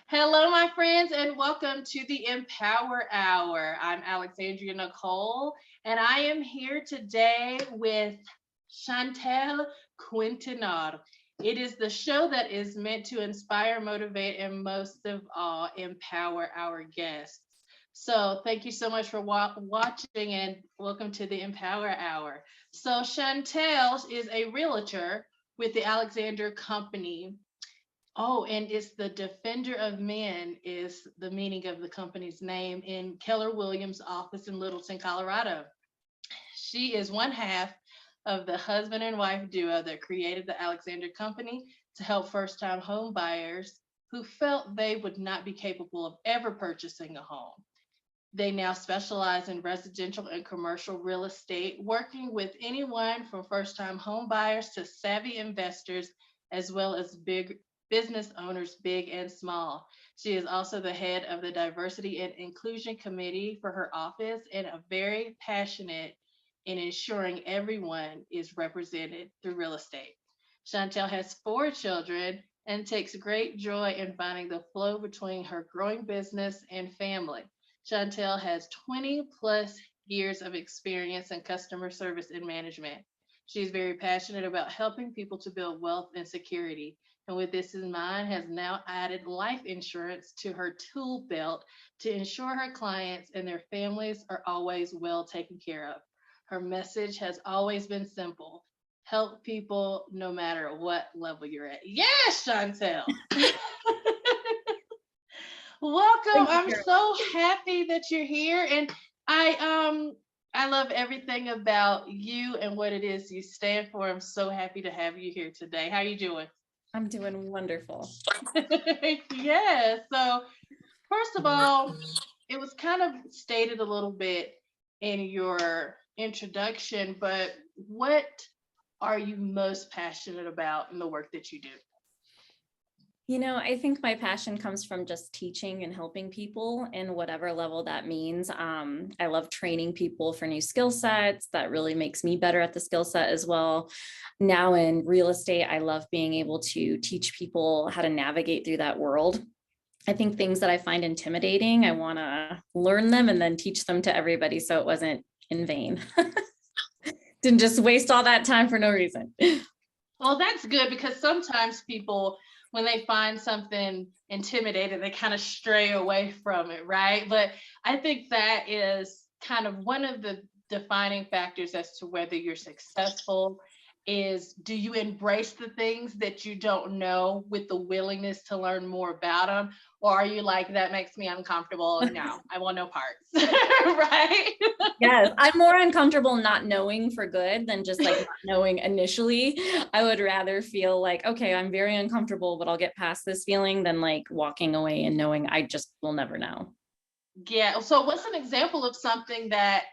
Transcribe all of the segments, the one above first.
Hello, my friends, and welcome to the Empower Hour. I'm Alexandria Nicole, and I am here today with Shantell Quintanar. It is the show that is meant to inspire, motivate, and most of all, empower our guests. So, thank you so much for watching and welcome to the Empower Hour. So, Shantell is a realtor with the Alexander Company. Oh, and it's the Defender of Men is the meaning of the company's name in Keller Williams' office in Littleton, Colorado. She is one half of the husband and wife duo that created the Alexander Company to help first-time home buyers who felt they would not be capable of ever purchasing a home. They now specialize in residential and commercial real estate, working with anyone from first-time home buyers to savvy investors, as well as big business owners, big and small. She is also the head of the Diversity and Inclusion Committee for her office and a very passionate in ensuring everyone is represented through real estate. Shantell has four children and takes great joy in finding the flow between her growing business and family. Shantell has 20 plus years of experience in customer service and management. She's very passionate about helping people to build wealth and security. And with this in mind, has now added life insurance to her tool belt to ensure her clients and their families are always well taken care of. Her message has always been simple: help people no matter what level you're at. Yes, Shantell. Welcome. Thank I'm you. so happy that you're here. And I love everything about you and what it is you stand for. I'm so happy to have you here today. How you doing? I'm doing wonderful. Yeah. So first of all, it was kind of stated a little bit in your introduction, but what are you most passionate about in the work that you do? I think my passion comes from just teaching and helping people in whatever level that means. I love training people for new skill sets. That really makes me better at the skill set as well. Now in real estate, I love being able to teach people how to navigate through that world. I think things that I find intimidating, I want to learn them and then teach them to everybody so it wasn't in vain. Didn't just waste all that time for no reason. Well, that's good because sometimes people, when they find something intimidating, they kind of stray away from it, right? But I think that is kind of one of the defining factors as to whether you're successful is, do you embrace the things that you don't know with the willingness to learn more about them? Or are you like, that makes me uncomfortable? No, I want no parts, right? Yes, I'm more uncomfortable not knowing for good than just like not knowing initially. I would rather feel like, okay, I'm very uncomfortable, but I'll get past this feeling than like walking away and knowing I just will never know. Yeah. So what's an example of something that,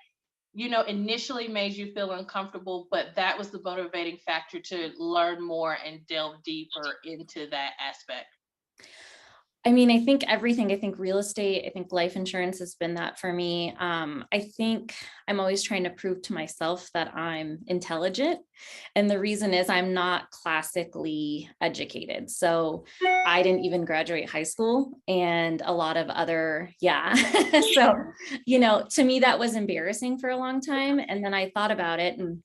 initially made you feel uncomfortable, but that was the motivating factor to learn more and delve deeper into that aspect? I mean, I think everything, I think real estate, I think life insurance has been that for me. I think I'm always trying to prove to myself that I'm intelligent. And the reason is I'm not classically educated. So I didn't even graduate high school and a lot of other, yeah. So, to me, that was embarrassing for a long time. And then I thought about it and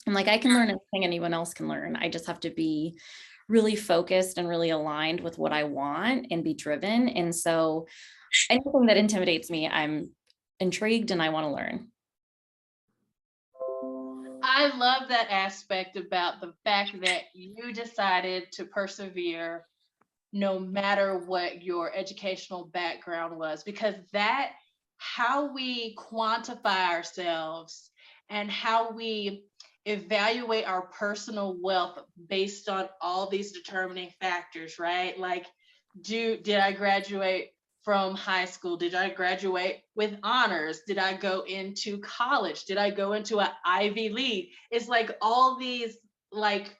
I'm like, I can learn anything anyone else can learn. I just have to be really focused and really aligned with what I want and be driven. And so anything that intimidates me, I'm intrigued and I want to learn. I love that aspect about the fact that you decided to persevere no matter what your educational background was, because that, how we quantify ourselves and how we evaluate our personal wealth based on all these determining factors, right? Like, did I graduate from high school? Did I graduate with honors? Did I go into college? Did I go into an Ivy League? It's like all these like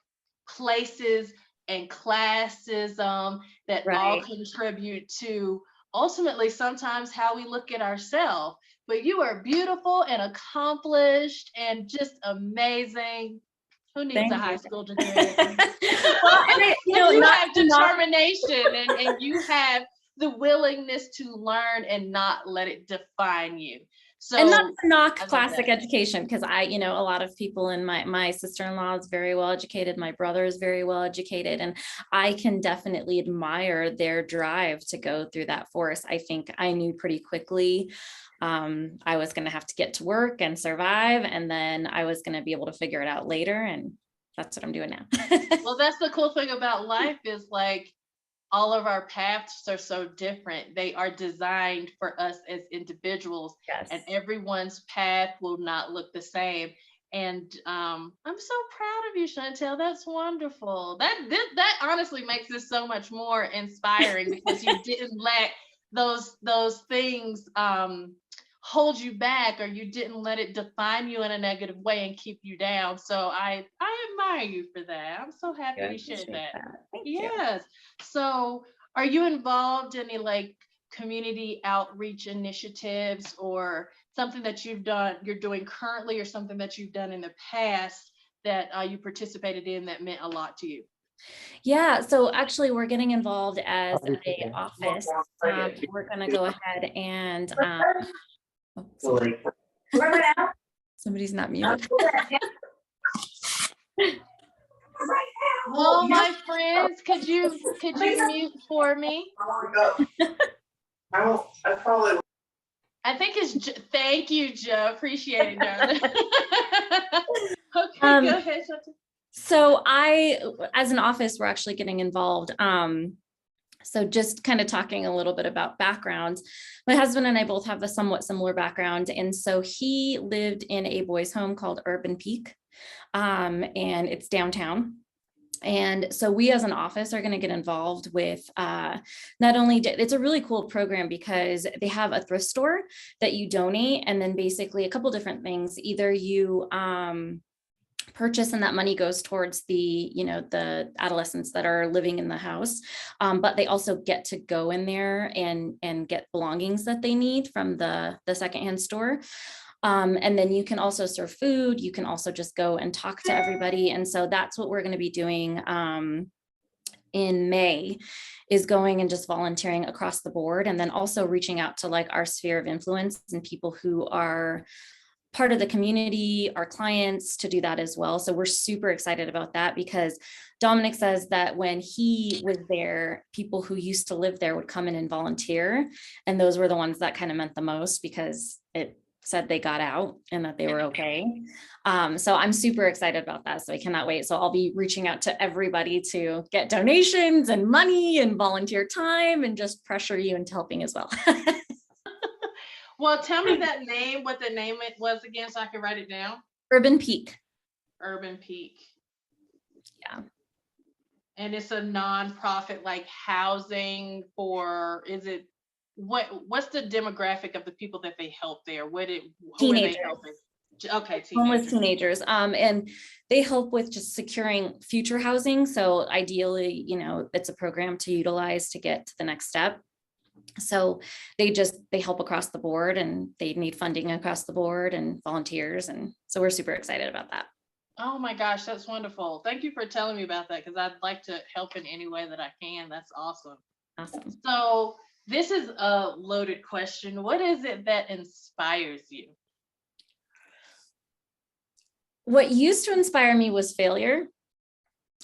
places and classism that all Right. contribute to ultimately sometimes how we look at ourselves. But you are beautiful and accomplished and just amazing. Who needs a Thank high you. school degree? Well, and And you not have to knock. determination and you have the willingness to learn and not let it define you. And not So to knock I love classic that. education, because a lot of people in my sister-in-law is very well educated, my brother is very well educated, and I can definitely admire their drive to go through that force. I think I knew pretty quickly I was going to have to get to work and survive, and then I was going to be able to figure it out later, and that's what I'm doing now. Well, that's the cool thing about life is like all of our paths are so different. They are designed for us as individuals, and Yes. everyone's path will not look the same. And I'm so proud of you, Shantell. That's wonderful. That honestly makes this so much more inspiring because you didn't let those things hold you back, or you didn't let it define you in a negative way and keep you down. So I admire you for that. I'm so happy I you shared appreciate that. that. Thank you. Yes. So, are you involved in any like community outreach initiatives or something that you're doing currently, or something that you've done in the past that you participated in that meant a lot to you? Yeah, so actually we're getting involved as a office. We're gonna go ahead and oh, somebody's not muted. Well, my friends, could you mute for me? I probably. I think thank you, Joe. Appreciate it, darling. Okay, Um, go ahead, Shantell. so as an office, we're actually getting involved. So just kind of talking a little bit about backgrounds. My husband and I both have a somewhat similar background. And so he lived in a boys' home called Urban Peak, and it's downtown. And so we as an office are going to get involved with not only, it's a really cool program because they have a thrift store that you donate, and then basically a couple different things. Either you purchase and that money goes towards the adolescents that are living in the house, but they also get to go in there and get belongings that they need from the secondhand store. And then you can also serve food. You can also just go and talk to everybody. And so that's what we're going to be doing in May, is going and just volunteering across the board, and then also reaching out to like our sphere of influence and people who are part of the community, our clients, to do that as well. So we're super excited about that, because Dominic says that when he was there, people who used to live there would come in and volunteer. And those were the ones that kind of meant the most, because it said they got out and that they were okay. So I'm super excited about that. So I cannot wait. So I'll be reaching out to everybody to get donations and money and volunteer time, and just pressure you into helping as well. Well, tell me that name, what the name it was again, so I can write it down. Urban Peak. Urban Peak. Yeah. And it's a nonprofit, like housing for, what's the demographic of the people that they help there? Who are they helping? Okay, Homeless teenagers. teenagers. And they help with just securing future housing. So ideally, it's a program to utilize to get to the next step. So they help across the board, and they need funding across the board and volunteers. And so we're super excited about that. Oh my gosh, that's wonderful. Thank you for telling me about that, because I'd like to help in any way that I can. That's awesome. Awesome. So this is a loaded question. What is it that inspires you? What used to inspire me was failure.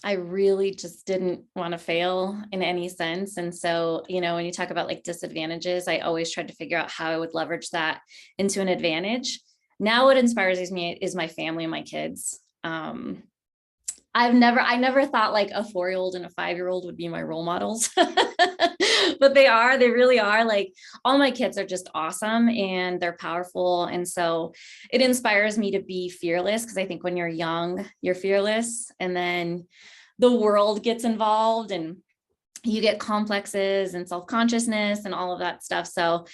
I really just didn't want to fail in any sense. And so, when you talk about like disadvantages, I always tried to figure out how I would leverage that into an advantage. Now what inspires me is my family and my kids. I never thought like a 4-year-old and a 5-year-old would be my role models, but they really are. Like, all my kids are just awesome and they're powerful. And so it inspires me to be fearless, because I think when you're young, you're fearless, and then the world gets involved and you get complexes and self-consciousness and all of that stuff. So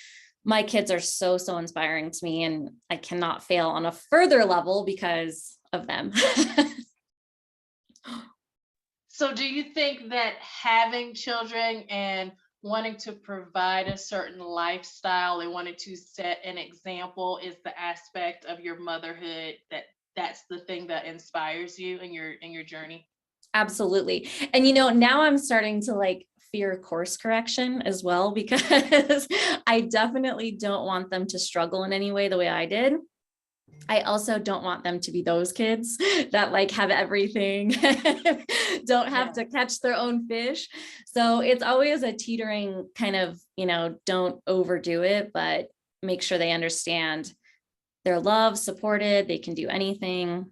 my kids are so inspiring to me, and I cannot fail on a further level because of them. So do you think that having children and wanting to provide a certain lifestyle and wanting to set an example is the aspect of your motherhood, that's the thing that inspires you in your journey? Absolutely. And now I'm starting to like fear course correction as well, because I definitely don't want them to struggle in any way the way I did. I also don't want them to be those kids that like have everything, don't have to catch their own fish. So it's always a teetering kind of, don't overdo it, but make sure they understand they're loved, supported, they can do anything,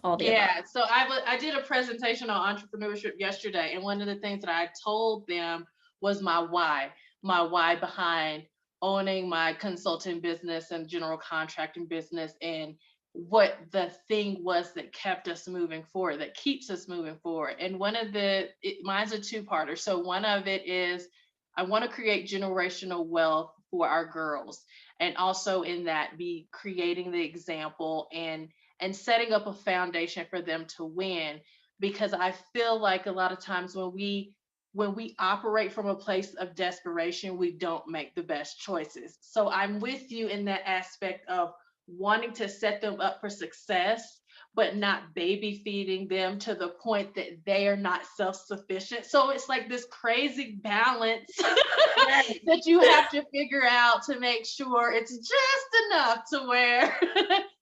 all the above. Yeah, so I did a presentation on entrepreneurship yesterday, and one of the things that I told them was my why behind owning my consulting business and general contracting business, and what the thing was that kept us moving forward, that keeps us moving forward. And mine's a two-parter. So one of it is I want to create generational wealth for our girls, and also in that be creating the example and setting up a foundation for them to win. Because I feel like a lot of times when we operate from a place of desperation, we don't make the best choices. So I'm with you in that aspect of wanting to set them up for success, but not baby feeding them to the point that they are not self-sufficient. So it's like this crazy balance that you have to figure out to make sure it's just enough to where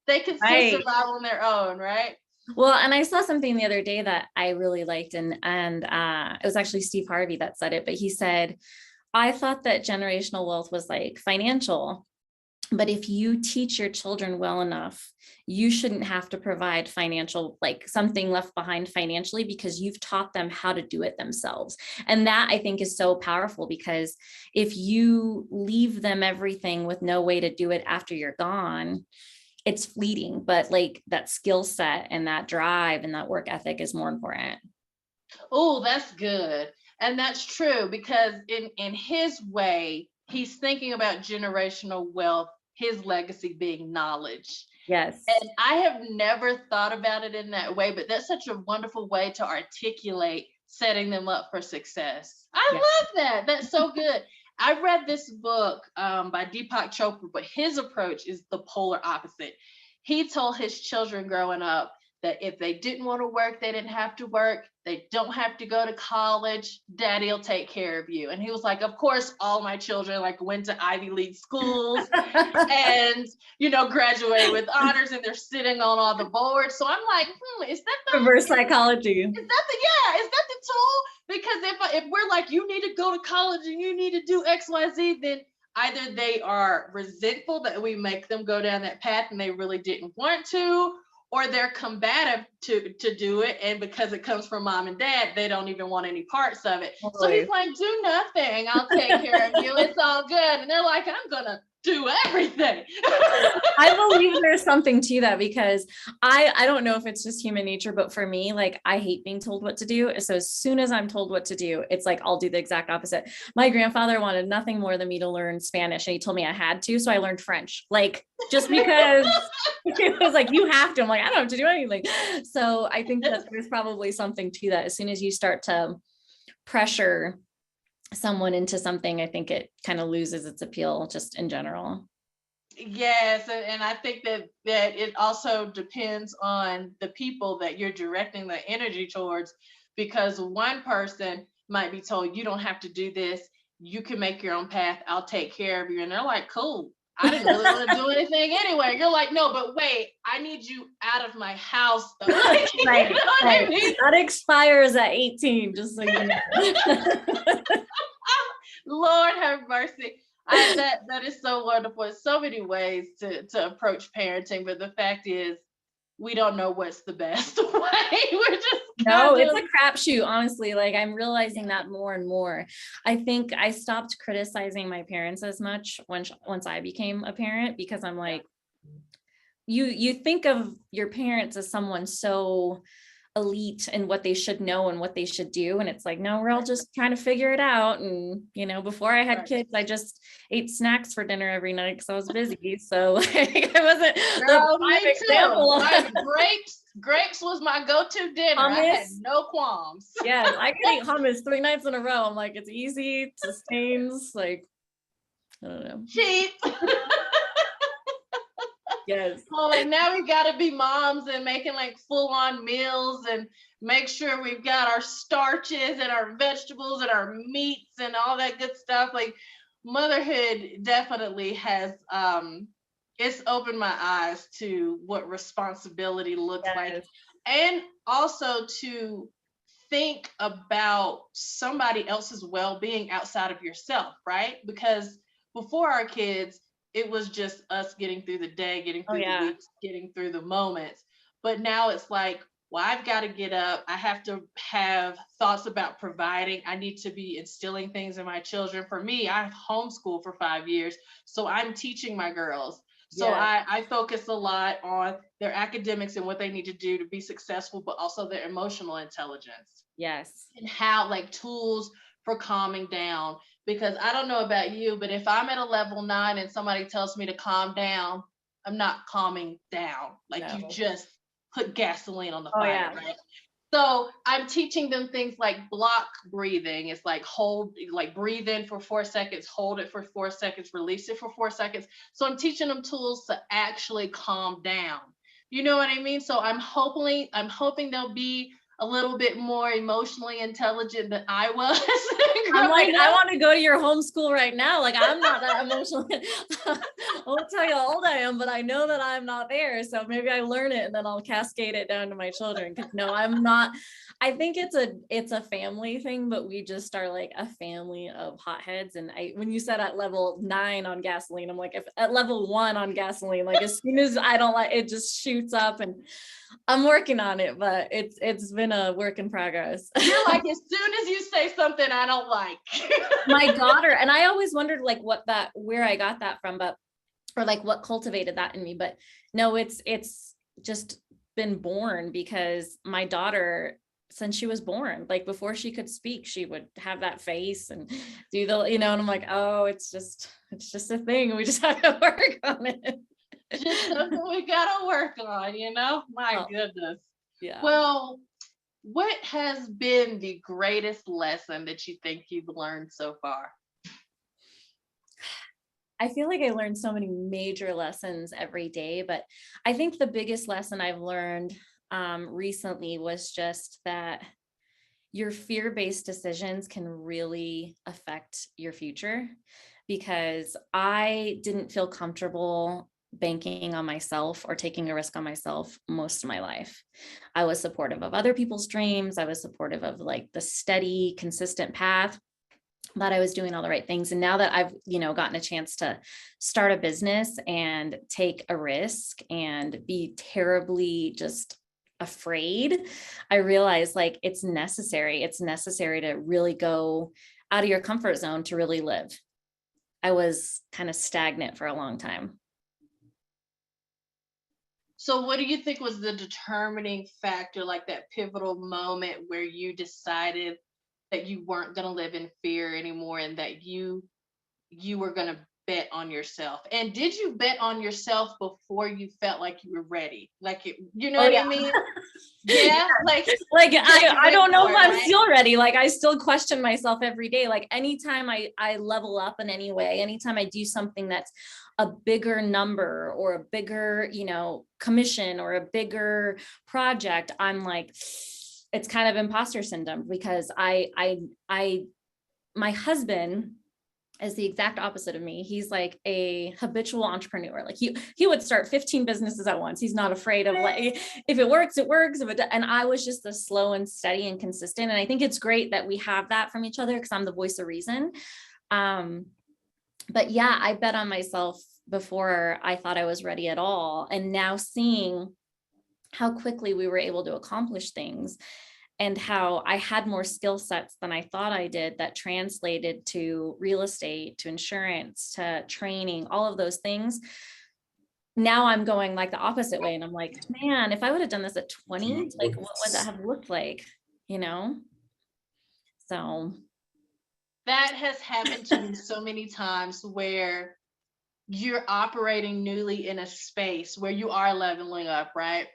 they can still Right. survive on their own, right? Well, and I saw something the other day that I really liked, and it was actually Steve Harvey that said it, but he said, I thought that generational wealth was like financial, but if you teach your children well enough, you shouldn't have to provide financial, like something left behind financially, because you've taught them how to do it themselves. And that I think is so powerful, because if you leave them everything with no way to do it after you're gone, it's fleeting, but like that skill set and that drive and that work ethic is more important. Oh, that's good. And that's true, because in his way, he's thinking about generational wealth, his legacy being knowledge. Yes. And I have never thought about it in that way, but that's such a wonderful way to articulate setting them up for success. I love that. That's so good. I read this book by Deepak Chopra, but his approach is the polar opposite. He told his children growing up that if they didn't want to work, they didn't have to work. They don't have to go to college. Daddy will take care of you. And he was like, of course, all my children like went to Ivy League schools and, graduated with honors, and they're sitting on all the boards. So I'm like, is that the reverse psychology? Is that the tool? Because if we're like, you need to go to college and you need to do XYZ, then either they are resentful that we make them go down that path and they really didn't want to, or they're combative to do it. And because it comes from mom and dad, they don't even want any parts of it. Totally. So he's like, do nothing. I'll take care of you. It's all good. And they're like, I'm going to do everything. I believe there's something to that, because I don't know if it's just human nature, but for me, like I hate being told what to do. So as soon as I'm told what to do, it's like I'll do the exact opposite. My grandfather wanted nothing more than me to learn Spanish, and he told me I had to, so I learned French, like just because it was like, you have to. I'm like, I don't have to do anything. So I think that there's probably something to that. As soon as you start to pressure someone into something, I think it kind of loses its appeal just in general. Yes, and I think that it also depends on the people that you're directing the energy towards, because one person might be told, you don't have to do this, you can make your own path, I'll take care of you, and they're like, cool, I didn't really want to do anything anyway. You're like, no, but wait, I need you out of my house though. Like, right, you know right. I mean? That expires at 18, just so you know. Lord have mercy. That is so wonderful. There's so many ways to approach parenting, but the fact is, we don't know what's the best way. We're just it's a crapshoot, honestly. Like I'm realizing that more and more. I think I stopped criticizing my parents as much once I became a parent, because I'm like, you think of your parents as someone so elite and what they should know and what they should do, and it's like, no, we're all just trying to figure it out. And before I had kids, I just ate snacks for dinner every night because I was busy, so like, I wasn't the prime example of grapes was my go-to dinner. Hummus. I had no qualms. Yes, I could eat hummus 3 nights in a row. I'm like, it's easy, sustains, like, I don't know, cheap. Yes. So like now we gotta be moms and making like full on meals and make sure we've got our starches and our vegetables and our meats and all that good stuff. Like motherhood definitely has it's opened my eyes to what responsibility looks like, Yes. and also to think about somebody else's well-being outside of yourself, right? Because before our kids, it was just us getting through the day, getting Oh through the yeah. weeks, getting through the moments. But now it's like, well, I've got to get up. I have to have thoughts about providing. I need to be instilling things in my children. For me, I've homeschooled for 5 years, so I'm teaching my girls. So Yeah. I focus a lot on their academics and what they need to do to be successful, but also their emotional intelligence Yes. and how like tools for calming down. Because I don't know about you, but if I'm at a level 9 and somebody tells me to calm down, I'm not calming down. Like you No. just put gasoline on the Oh fire, yeah. right? So I'm teaching them things like block breathing. It's like hold, like breathe in for 4 seconds, hold it for 4 seconds, release it for 4 seconds. So I'm teaching them tools to actually calm down. You know what I mean? So I'm hoping they'll be a little bit more emotionally intelligent than I was I'm like, growing I up. want to go to your homeschool right now. Like, I'm not that emotional. I won't tell you how old I am, but I know that I'm not there. So maybe I learn it and then I'll cascade it down to my children. Cause no, I'm not. I think it's a family thing, but we just are like a family of hotheads. And when you said at level 9 on gasoline, I'm like, if at level 1 on gasoline, like as soon as I don't like it, just shoots up, and I'm working on it, but it's been a work in progress. You're like, as soon as you say something I don't like. My daughter, and I always wondered like where I got that from, but or like what cultivated that in me. But no, it's just been born, because my daughter, since she was born, like before she could speak, she would have that face and do and I'm like, oh, it's just a thing. We just have to work on it. Just something we gotta work on, My Oh, goodness. yeah. Well, what has been the greatest lesson that you think you've learned so far? I feel like I learned so many major lessons every day, but I think the biggest lesson I've learned recently was just that your fear-based decisions can really affect your future, because I didn't feel comfortable banking on myself or taking a risk on myself most of my life. I was supportive of other people's dreams. I was supportive of like the steady, consistent path, that I was doing all the right things. And now that I've, gotten a chance to start a business and take a risk and be terribly just afraid, I realized like it's necessary. It's necessary to really go out of your comfort zone to really live. I was kind of stagnant for a long time. So what do you think was the determining factor, like that pivotal moment where you decided that you weren't going to live in fear anymore and that you were going to bet on yourself? And did you bet on yourself before you felt like you were ready? Like you know Oh what yeah. I mean? Yeah, like Like because you I went don't know for if it, I'm right? still ready. Like I still question myself every day. Like anytime I level up in any way, anytime I do something that's a bigger number or a bigger, commission or a bigger project, I'm like, it's kind of imposter syndrome, because my husband is the exact opposite of me. He's like a habitual entrepreneur. Like he would start 15 businesses at once. He's not afraid of like, if it works, it works. And I was just the slow and steady and consistent. And I think it's great that we have that from each other, because I'm the voice of reason. But yeah, I bet on myself before I thought I was ready at all. And now seeing how quickly we were able to accomplish things, and how I had more skill sets than I thought I did, that translated to real estate, to insurance, to training, all of those things. Now I'm going like the opposite way. And I'm like, man, if I would have done this at 20, like what would that have looked like? You know? So That has happened to me so many times where you're operating newly in a space where you are leveling up, right?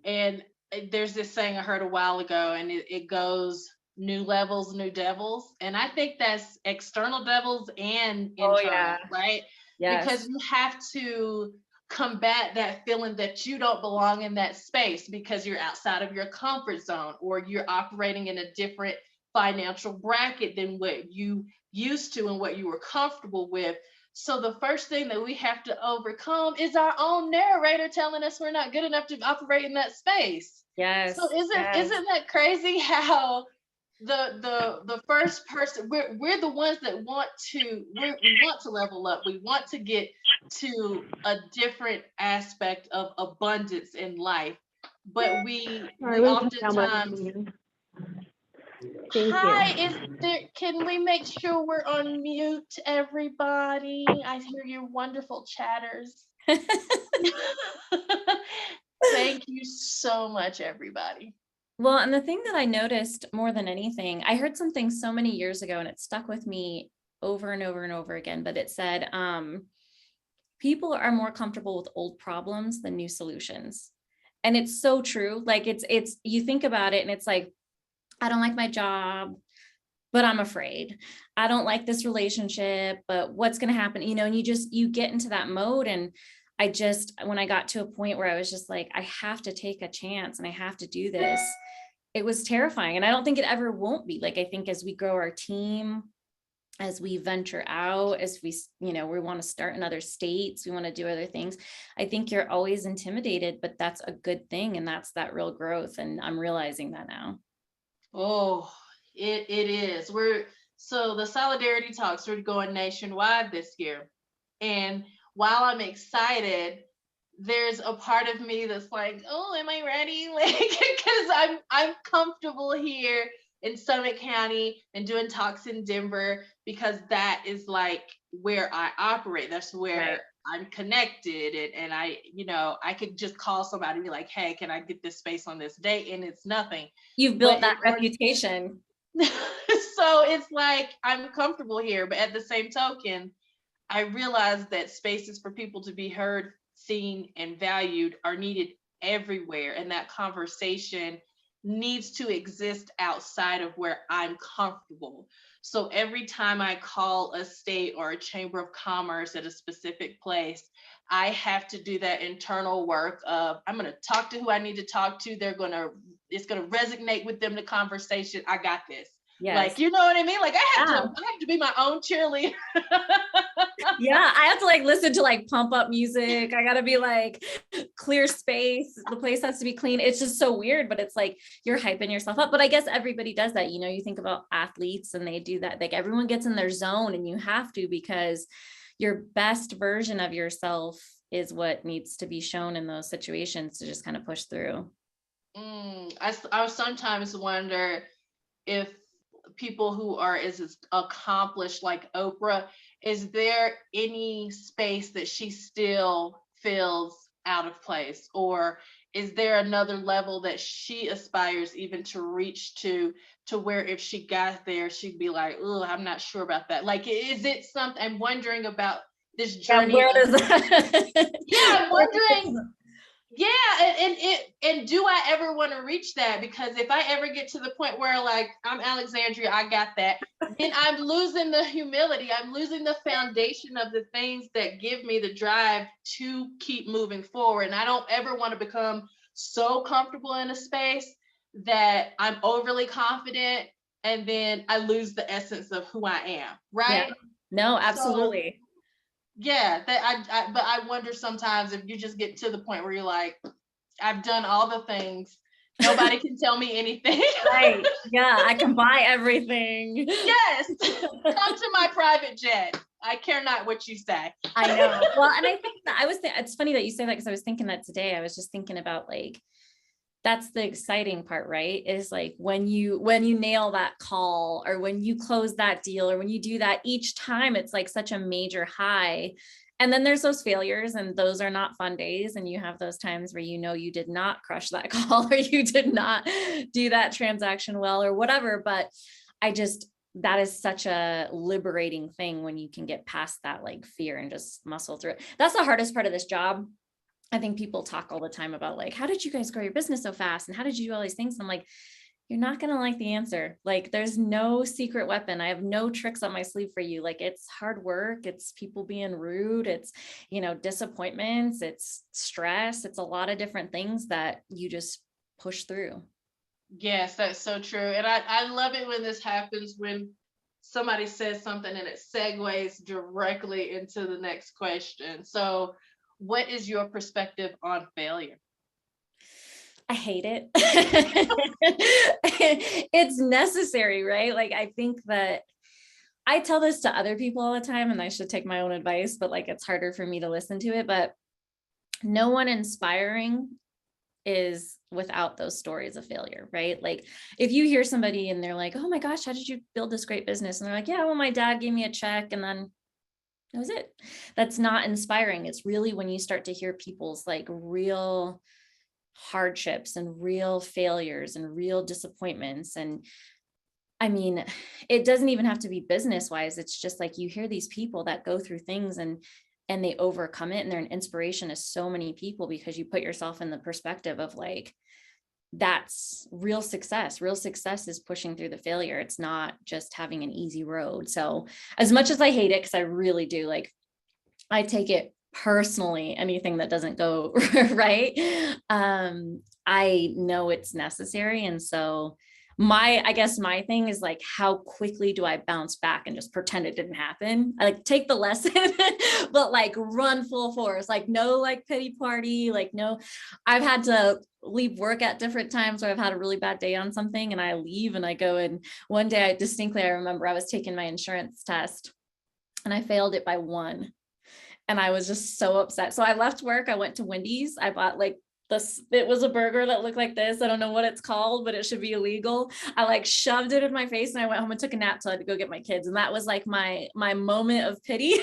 And there's this saying I heard a while ago, and it goes new levels, new devils. And I think that's external devils and oh yeah. internal, right? Because Yes. you have to combat that feeling that you don't belong in that space because you're outside of your comfort zone, or you're operating in a different financial bracket than what you used to and what you were comfortable with. So the first thing that we have to overcome is our own narrator telling us we're not good enough to operate in that space. So Yes. Yes. isn't that crazy how the first person, we're the ones that want to, we want to level up, we want to get to a different aspect of abundance in life, but Sorry, we let me cut down my oftentimes, volume. Thank you. hi, is there, can we make sure we're on mute, everybody? I hear your wonderful chatters. Thank you so much, everybody. Well, and the thing that I noticed more than anything, I heard something so many years ago and it stuck with me over and over and over again, but it said, people are more comfortable with old problems than new solutions. And it's so true. Like you think about it and it's like, I don't like my job, but I'm afraid. I don't like this relationship, but what's going to happen? And you get into that mode. And when I got to a point where I was just like, I have to take a chance and I have to do this, it was terrifying. And I don't think it ever won't be. Like, I think as we grow our team, as we venture out, as we want to start in other states, we want to do other things, I think you're always intimidated, but that's a good thing. And that's that real growth. And I'm realizing that now. Oh, it is. So the solidarity talks are going nationwide this year. And while I'm excited, there's a part of me that's like, oh, am I ready? Like, because I'm comfortable here in Summit County and doing talks in Denver, because that is like where I operate. That's where Right. I'm connected. And I could just call somebody and be like, hey, can I get this space on this date? And it's nothing. You've built But that reputation. so it's like I'm comfortable here, but at the same token, I realize that spaces for people to be heard, seen, and valued are needed everywhere. And that conversation needs to exist outside of where I'm comfortable. So every time I call a state or a chamber of commerce at a specific place, I have to do that internal work of, I'm going to talk to who I need to talk to. It's going to resonate with them, the conversation. I got this. Yes. Like, you know what I mean? Like I have to be my own cheerleader. Yeah, I have to like listen to like pump up music. I got to be like clear space. The place has to be clean. It's just so weird, but it's like you're hyping yourself up. But I guess everybody does that. You think about athletes and they do that. Like everyone gets in their zone and you have to, because your best version of yourself is what needs to be shown in those situations to just kind of push through. I sometimes wonder if people who are as accomplished like Oprah, is there any space that she still feels out of place? Or is there another level that she aspires even to reach to where if she got there, she'd be like, oh, I'm not sure about that. Like, is it something, I'm wondering about this journey. Yeah, where does that? Yeah, I'm wondering. Yeah, and do I ever want to reach that? Because if I ever get to the point where like I'm Alexandria, I got that, then I'm losing the humility. I'm losing the foundation of the things that give me the drive to keep moving forward. And I don't ever want to become so comfortable in a space that I'm overly confident and then I lose the essence of who I am. Right? Yeah. No, absolutely. So, yeah, but I wonder sometimes if you just get to the point where you're like, I've done all the things, nobody can tell me anything. Right. Yeah, I can buy everything. Yes, come to my private jet. I care not what you say. I know. Well, and I think that it's funny that you say that, because I was thinking that today. I was just thinking about like, that's the exciting part, right? Is like when you nail that call, or when you close that deal, or when you do that each time, it's like such a major high. And then there's those failures, and those are not fun days. And you have those times where you did not crush that call, or you did not do that transaction well, or whatever. But that is such a liberating thing when you can get past that like fear and just muscle through it. That's the hardest part of this job. I think people talk all the time about like, how did you guys grow your business so fast? And how did you do all these things? And I'm like, you're not going to like the answer. Like there's no secret weapon. I have no tricks up my sleeve for you. Like it's hard work. It's people being rude. It's, disappointments. It's stress. It's a lot of different things that you just push through. Yes, that's so true. And I love it when this happens, when somebody says something and it segues directly into the next question. So what is your perspective on failure? I hate it. It's necessary, right? Like, I think that I tell this to other people all the time, and I should take my own advice, but like, it's harder for me to listen to it. But no one inspiring is without those stories of failure, right? Like, if you hear somebody and they're like, oh my gosh, how did you build this great business? And they're like, yeah, well, my dad gave me a check and then that was it. That's not inspiring. It's really when you start to hear people's like real hardships and real failures and real disappointments. And I mean, it doesn't even have to be business wise. It's just like you hear these people that go through things and they overcome it, and they're an inspiration to so many people because you put yourself in the perspective of like, that's real success. Real success is pushing through the failure. It's not just having an easy road. So as much as I hate it, because I really do, like, I take it personally, anything that doesn't go right. I know it's necessary. And so I guess my thing is like, how quickly do I bounce back and just pretend it didn't happen? I like take the lesson, but like run full force, like no, like pity party, like no, I've had to leave work at different times where I've had a really bad day on something and I leave and I go. And one day I remember I was taking my insurance test and I failed it by 1. And I was just so upset. So I left work. I went to Wendy's. I bought like it was a burger that looked like this. I don't know what it's called, but it should be illegal. I like shoved it in my face and I went home and took a nap till I had to go get my kids. And that was like my moment of pity.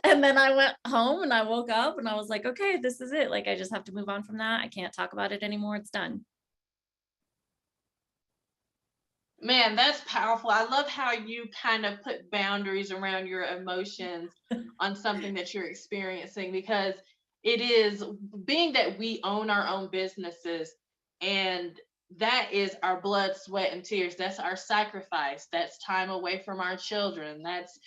And then I went home and I woke up and I was like, okay, this is it. Like, I just have to move on from that. I can't talk about it anymore. It's done. Man, that's powerful. I love how you kind of put boundaries around your emotions on something that you're experiencing, because it is, being that we own our own businesses, and that is our blood, sweat, and tears. That's our sacrifice. That's time away from our children. That's,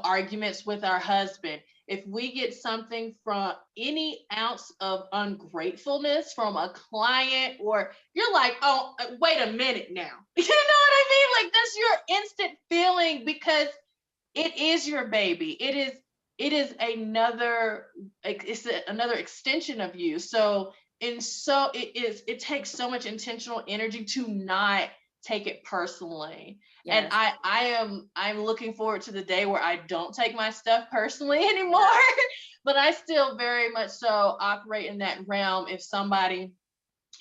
arguments with our husband. If we get something from any ounce of ungratefulness from a client, or you're like, oh, wait a minute now. You know what I mean? Like, that's your instant feeling, because it is your baby. It's another extension of you. So it takes so much intentional energy to not take it personally. Yes. And I'm looking forward to the day where I don't take my stuff personally anymore. But I still very much so operate in that realm. If somebody,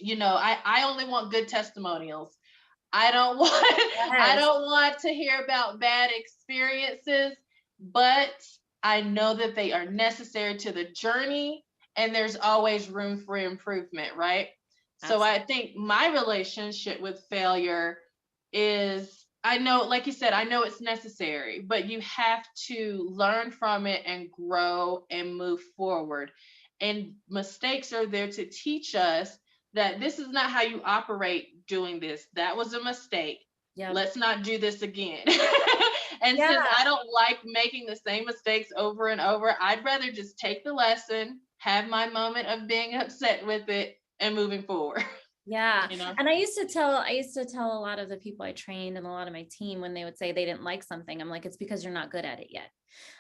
I only want good testimonials. I don't want I don't want to hear about bad experiences, but I know that they are necessary to the journey, and there's always room for improvement, right? So I think my relationship with failure is, I know, like you said, I know it's necessary, but you have to learn from it and grow and move forward. And mistakes are there to teach us that this is not how you operate doing this. That was a mistake. Yep. Let's not do this again. And since I don't like making the same mistakes over and over, I'd rather just take the lesson, have my moment of being upset with it, and moving forward. Yeah. And I used to tell a lot of the people I trained and a lot of my team, when they would say they didn't like something, I'm like, it's because you're not good at it yet.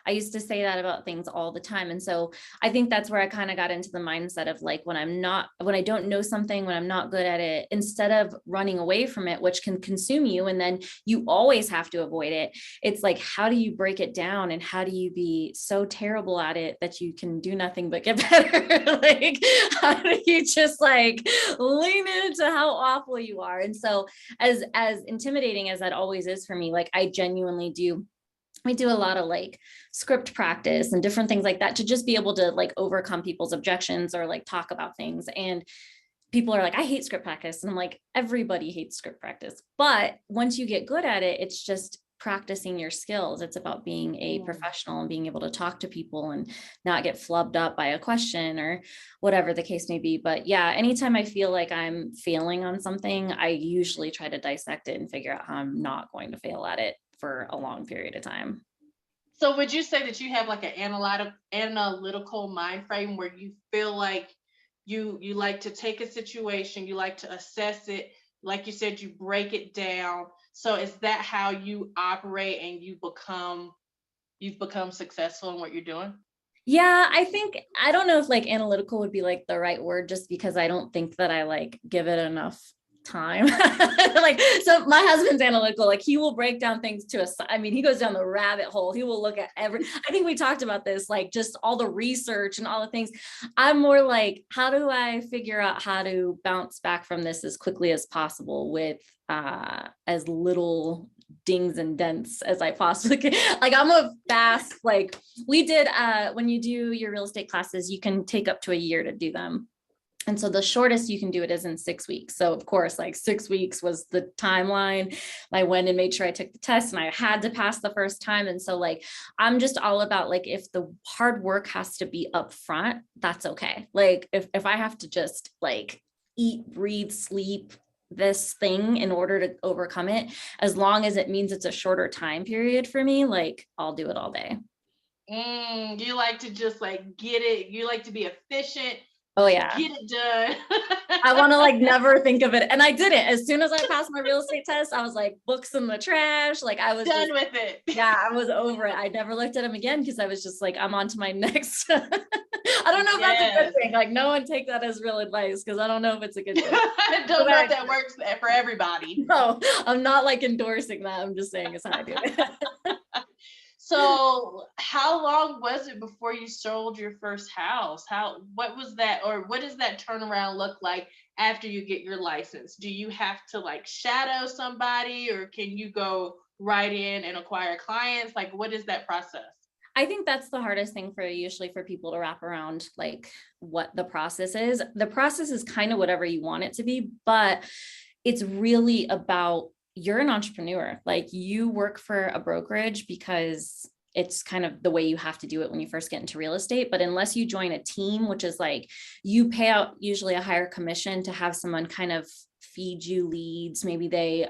I used to say that about things all the time. And so I think that's where I kind of got into the mindset of like, when I don't know something, when I'm not good at it, instead of running away from it, which can consume you, and then you always have to avoid it. It's like, how do you break it down, and how do you be so terrible at it that you can do nothing but get better? Like, how do you just like lean into how awful you are? And so as intimidating as that always is for me, like, I genuinely do. We do a lot of like script practice and different things like that to just be able to like overcome people's objections or like talk about things. And people are like, I hate script practice. And I'm like, everybody hates script practice. But once you get good at it, it's just practicing your skills. It's about being a professional and being able to talk to people and not get flubbed up by a question or whatever the case may be. But yeah, anytime I feel like I'm failing on something, I usually try to dissect it and figure out how I'm not going to fail at it for a long period of time. So would you say that you have like an analytical mind frame where you feel like you like to take a situation, you like to assess it, like you said, you break it down. So is that how you operate and you've become successful in what you're doing? Yeah, I don't know if like analytical would be like the right word, just because I don't think that I like give it enough time. Like, so my husband's analytical, like he will break down things to us. I mean, he goes down the rabbit hole. He will look at I think we talked about this, like just all the research and all the things. I'm more like, how do I figure out how to bounce back from this as quickly as possible with as little dings and dents as I possibly can. Like I'm a fast, like we did when you do your real estate classes, you can take up to a year to do them. And so the shortest you can do it is in 6 weeks. So of course, like 6 weeks was the timeline. I went and made sure I took the test and I had to pass the first time. And so like, I'm just all about like, if the hard work has to be up front, that's okay. Like if I have to just like eat, breathe, sleep this thing in order to overcome it, as long as it means it's a shorter time period for me, like I'll do it all day. You like to just like get it, you like to be efficient. Oh yeah. Get it done. I want to like never think of it. And I did it. As soon as I passed my real estate test, I was like, books in the trash. Like I was done with it. Yeah, I was over it. I never looked at them again because I was just like, I'm on to my next. I don't know if that's a good thing. Like no one take that as real advice because I don't know if it's a good thing. I don't know if that works for everybody. No, I'm not like endorsing that. I'm just saying it's how I do it. So how long was it before you sold your first house? What was that, or what does that turnaround look like after you get your license? Do you have to like shadow somebody, or can you go right in and acquire clients? Like, what is that process? I think that's the hardest thing usually for people to wrap around, like what the process is. The process is kind of whatever you want it to be, but it's really about, you're an entrepreneur. Like you work for a brokerage because it's kind of the way you have to do it when you first get into real estate. But unless you join a team, which is like you pay out usually a higher commission to have someone kind of feed you leads. Maybe they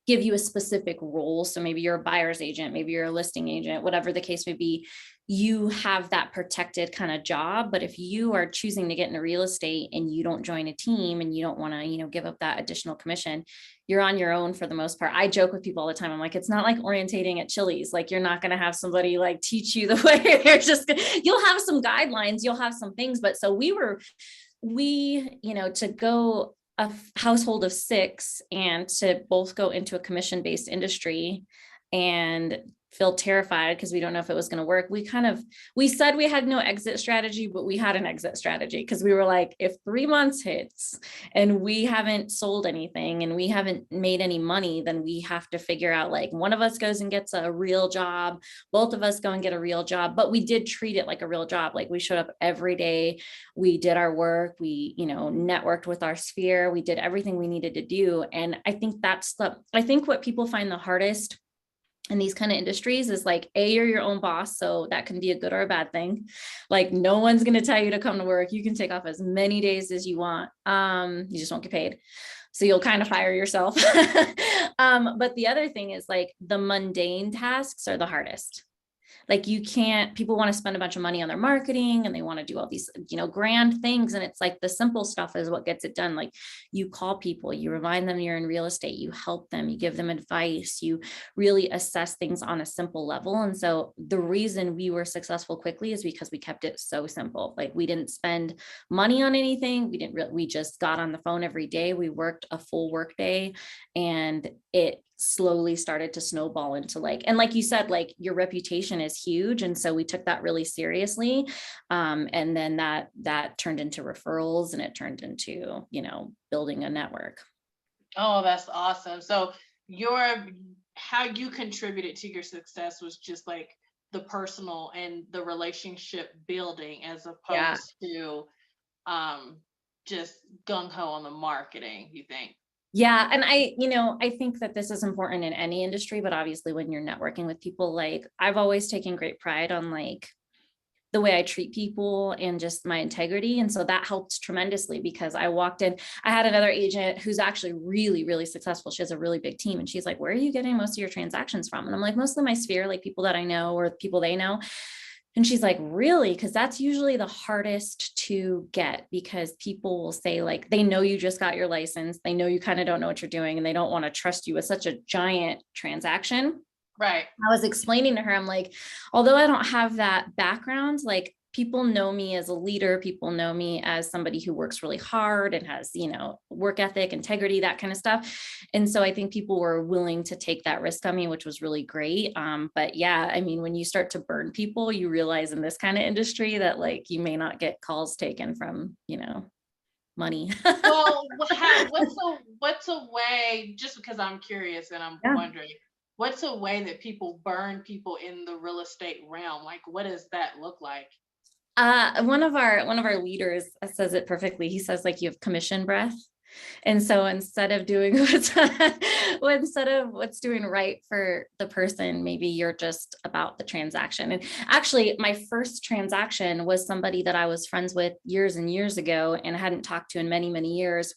give you a specific role. So maybe you're a buyer's agent, maybe you're a listing agent, whatever the case may be, you have that protected kind of job. But if you are choosing to get into real estate and you don't join a team and you don't want to, give up that additional commission, you're on your own for the most part. I joke with people all the time. I'm like, it's not like orientating at Chili's. Like you're not going to have somebody like teach you the way. You're just, you'll have some guidelines, you'll have some things. But so we, to go a household of 6 and to both go into a commission-based industry and feel terrified because we don't know if it was going to work. We said we had no exit strategy, but we had an exit strategy because we were like, if 3 months hits and we haven't sold anything and we haven't made any money, then we have to figure out, like, one of us goes and gets a real job, both of us go and get a real job. But we did treat it like a real job. Like we showed up every day, we did our work, we, networked with our sphere, we did everything we needed to do. And I think I think what people find the hardest in these kind of industries is like, you're your own boss. So that can be a good or a bad thing. Like no one's going to tell you to come to work. You can take off as many days as you want. You just won't get paid. So you'll kind of fire yourself. But the other thing is like the mundane tasks are the hardest. Like people want to spend a bunch of money on their marketing and they want to do all these, grand things. And it's like the simple stuff is what gets it done. Like you call people, you remind them you're in real estate, you help them, you give them advice, you really assess things on a simple level. And so the reason we were successful quickly is because we kept it so simple. Like we didn't spend money on anything. We just got on the phone every day. We worked a full work day and it slowly started to snowball into and like you said, like your reputation is huge. And so we took that really seriously. And then that turned into referrals and it turned into, building a network. Oh, that's awesome. So how you contributed to your success was just like the personal and the relationship building as opposed to just gung-ho on the marketing, you think? Yeah. And I think that this is important in any industry, but obviously when you're networking with people, like I've always taken great pride on like the way I treat people and just my integrity. And so that helped tremendously because I walked in, I had another agent who's actually really, really successful. She has a really big team. And she's like, where are you getting most of your transactions from? And I'm like, mostly my sphere, like people that I know or people they know. And she's like, really? Because that's usually the hardest to get because people will say like, they know you just got your license. They know you kind of don't know what you're doing and they don't want to trust you with such a giant transaction. Right. I was explaining to her, I'm like, although I don't have that background, like people know me as a leader, people know me as somebody who works really hard and has, work ethic, integrity, that kind of stuff. And so I think people were willing to take that risk on me, which was really great. But yeah, I mean, when you start to burn people, you realize in this kind of industry that like you may not get calls taken from, money. Well, what's a way, just because I'm curious and I'm Yeah. wondering, what's a way that people burn people in the real estate realm? Like, what does that look like? One of our leaders says it perfectly. He says like you have commission breath. And so instead of doing what's doing right for the person, maybe you're just about the transaction. And actually my first transaction was somebody that I was friends with years and years ago and hadn't talked to in many, many years.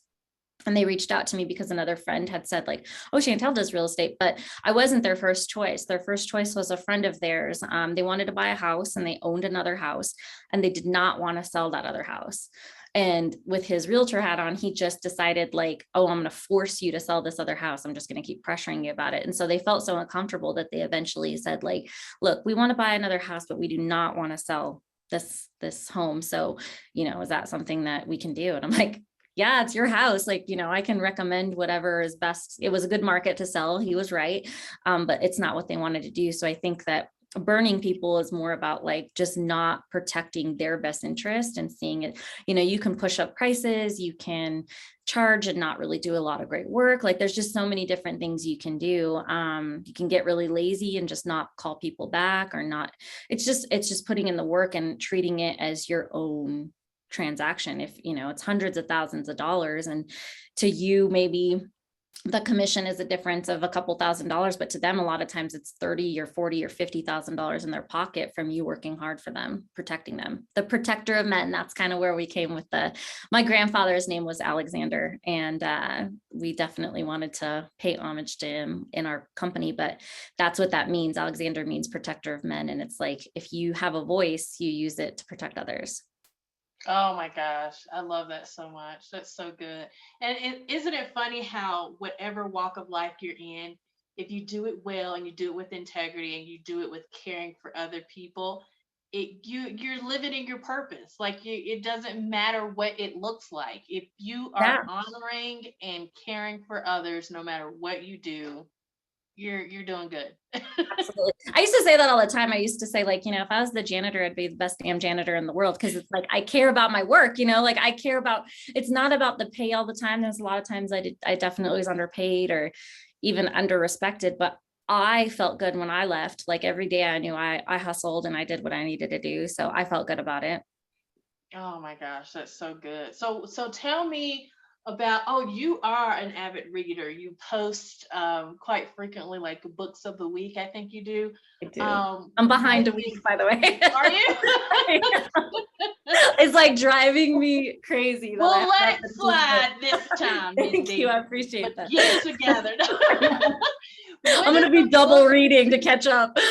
And they reached out to me because another friend had said like, oh, Shantell does real estate, but I wasn't their first choice. Their first choice was a friend of theirs. They wanted to buy a house and they owned another house and they did not want to sell that other house. And with his realtor hat on, he just decided like, oh, I'm going to force you to sell this other house. I'm just going to keep pressuring you about it. And so they felt so uncomfortable that they eventually said like, look, we want to buy another house, but we do not want to sell this home. So, is that something that we can do? And I'm like, yeah, it's your house. Like, I can recommend whatever is best. It was a good market to sell. He was right. But it's not what they wanted to do. So I think that burning people is more about like just not protecting their best interest and seeing it. You can push up prices, you can charge and not really do a lot of great work. Like there's just so many different things you can do. You can get really lazy and just not call people back or not. It's just putting in the work and treating it as your own transaction. If it's hundreds of thousands of dollars and to you maybe the commission is a difference of a couple $1,000s, but to them a lot of times it's 30 or 40 or $50,000 in their pocket from you working hard for them, protecting them. The protector of men, that's kind of where we came with my grandfather's name was Alexander, and we definitely wanted to pay homage to him in our company, but that's what that means. Alexander means protector of men, and it's like if you have a voice, you use it to protect others. Oh my gosh, I love that so much. That's so good. And isn't it funny how whatever walk of life you're in, if you do it well and you do it with integrity and you do it with caring for other people, you're living in your purpose. Like it doesn't matter what it looks like. If you are Yeah. honoring and caring for others, no matter what you do, you're doing good. Absolutely. I used to say that all the time. I used to say like, if I was the janitor, I'd be the best damn janitor in the world. Because it's like, I care about my work, like I care about, it's not about the pay all the time. There's a lot of times I definitely was underpaid or even under respected, but I felt good when I left. Like every day I knew I hustled and I did what I needed to do. So I felt good about it. Oh my gosh, that's so good. So tell me about, oh, you are an avid reader. You post quite frequently, like books of the week, I think you do. I do. I'm behind What a week, by the way. are you? It's like driving me crazy. That We'll let it slide this time, Miss Thank D. you. I appreciate that. Get it together. I'm going to be double reading to catch up. Do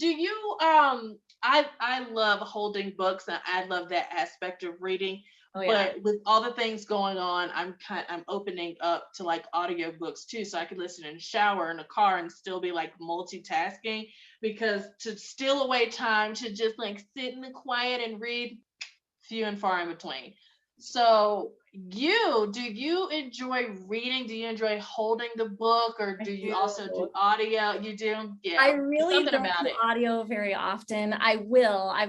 you I love holding books and I love that aspect of reading. Oh, yeah. But with all the things going on, I'm opening up to like audiobooks too. So I could listen in the shower, in the car, and still be like multitasking, because to steal away time to just like sit in the quiet and read, few and far in between. So do you enjoy reading? Do you enjoy holding the book, or do you also do audio? You do? Yeah. I really Something don't about do it. audio very often. I've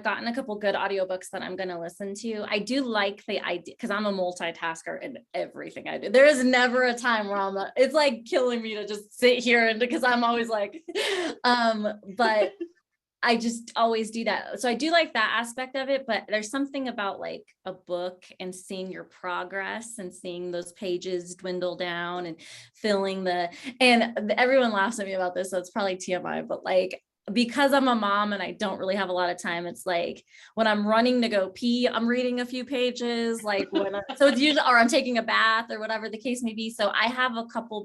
gotten a couple good audiobooks that I'm going to listen to. I do like the idea because I'm a multitasker in everything I do. There is never a time where it's like killing me to just sit here and because I'm always like, but I just always do that. So I do like that aspect of it, but there's something about like a book and seeing your progress and seeing those pages dwindle down and and everyone laughs at me about this, so it's probably TMI, but like, because I'm a mom and I don't really have a lot of time, it's like when I'm running to go pee, I'm reading a few pages, like so it's usually, or I'm taking a bath or whatever the case may be. So I have